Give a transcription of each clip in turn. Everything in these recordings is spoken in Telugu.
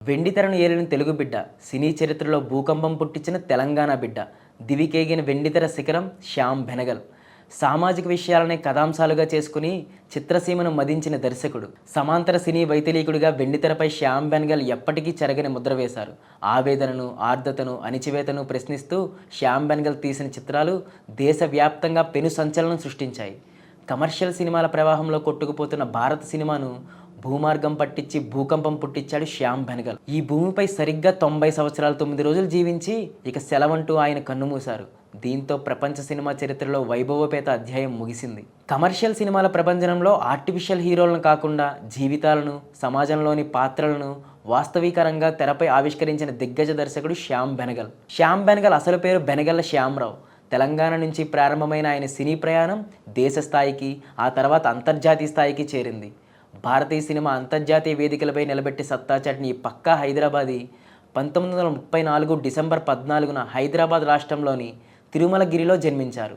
వెండితెరను ఏలిన తెలుగు బిడ్డ, సినీ చరిత్రలో భూకంపం పుట్టించిన తెలంగాణ బిడ్డ, దివికేగిన వెండితెర శిఖరం శ్యామ్ బెనగల్. సామాజిక విషయాలనే కథాంశాలుగా చేసుకుని చిత్రసీమను మదించిన దర్శకుడు, సమాంతర సినీ వైతిలీకుడిగా వెండితెరపై శ్యామ్ బెనగల్ ఎప్పటికీ చెరగని ముద్ర వేశారు. ఆవేదనను, ఆర్ద్రతను, అణిచివేతను ప్రశ్నిస్తూ శ్యామ్ బెనగల్ తీసిన చిత్రాలు దేశవ్యాప్తంగా పెను సంచలనం సృష్టించాయి. కమర్షియల్ సినిమాల ప్రవాహంలో కొట్టుకుపోతున్న భారత సినిమాను భూమార్గం పట్టించి భూకంపం పుట్టించాడు శ్యామ్ బెనగల్. ఈ భూమిపై సరిగ్గా 90 సంవత్సరాలు 9 రోజులు జీవించి ఇక సెలవంటూ ఆయన కన్నుమూశారు. దీంతో ప్రపంచ సినిమా చరిత్రలో వైభవపేత అధ్యాయం ముగిసింది. కమర్షియల్ సినిమాల ప్రపంచంలో ఆర్టిఫిషియల్ హీరోలను కాకుండా జీవితాలను, సమాజంలోని పాత్రలను వాస్తవికరంగా తెరపై ఆవిష్కరించిన దిగ్గజ దర్శకుడు శ్యామ్ బెనగల్. శ్యామ్ బెనగల్ అసలు పేరు బెనగల్ల శ్యామరావు. తెలంగాణ నుంచి ప్రారంభమైన ఆయన సినీ ప్రయాణం దేశ స్థాయికి, ఆ తర్వాత అంతర్జాతీయ స్థాయికి చేరింది. భారతీయ సినిమా అంతర్జాతీయ వేదికలపై నిలబెట్టి సత్తా చాటిన ఈ పక్కా హైదరాబాదీ 1934 డిసెంబర్ 14న హైదరాబాద్ రాష్ట్రంలోని తిరుమలగిరిలో జన్మించారు.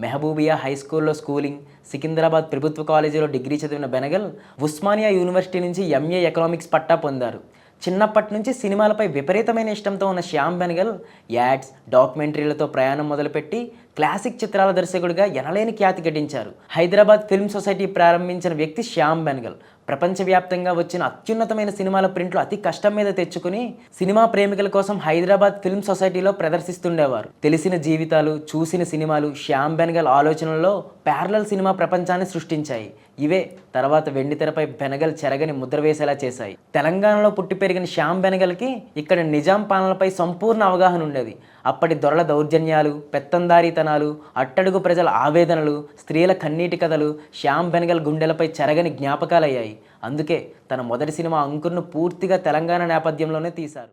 మెహబూబియా హై స్కూల్లో స్కూలింగ్, సికింద్రాబాద్ ప్రభుత్వ కాలేజీలో డిగ్రీ చదివిన బెనగల్ ఉస్మానియా యూనివర్సిటీ నుంచి ఎంఏ ఎకనామిక్స్ పట్టా పొందారు. చిన్నప్పటి నుంచి సినిమాలపై విపరీతమైన ఇష్టంతో ఉన్న శ్యామ్ బెనగల్ యాడ్స్, డాక్యుమెంటరీలతో ప్రయాణం మొదలుపెట్టి క్లాసిక్ చిత్రాల దర్శకుడిగా ఎనలేని ఖ్యాతి గడించారు. హైదరాబాద్ ఫిల్మ్ సొసైటీ ప్రారంభించిన వ్యక్తి శ్యామ్ బెనగల్. ప్రపంచవ్యాప్తంగా వచ్చిన అత్యున్నతమైన సినిమాల ప్రింట్లు అతి కష్టం మీద తెచ్చుకుని సినిమా ప్రేమికుల కోసం హైదరాబాద్ ఫిల్మ్ సొసైటీలో ప్రదర్శిస్తుండేవారు. తెలిసిన జీవితాలు, చూసిన సినిమాలు శ్యామ్ బెనగల్ ఆలోచనల్లో ప్యారలల్ సినిమా ప్రపంచాన్ని సృష్టించాయి. ఇవే తర్వాత వెండితెరపై బెనగల్ చెరగని ముద్ర వేసేలా చేశాయి. తెలంగాణలో పుట్టి పెరిగిన శ్యామ్ బెనగల్కి ఇక్కడ నిజాం పాలనపై సంపూర్ణ అవగాహన ఉండేది. అప్పటి దొరల దౌర్జన్యాలు, పెత్తందారీతనాలు, అట్టడుగు ప్రజల ఆవేదనలు, స్త్రీల కన్నీటి కథలు శ్యామ్ బెనగల్ గుండెలపై చెరగని జ్ఞాపకాలయ్యాయి. అందుకే తన మొదటి సినిమా అంకుర్ను పూర్తిగా తెలంగాణ నేపథ్యంలోనే తీశారు.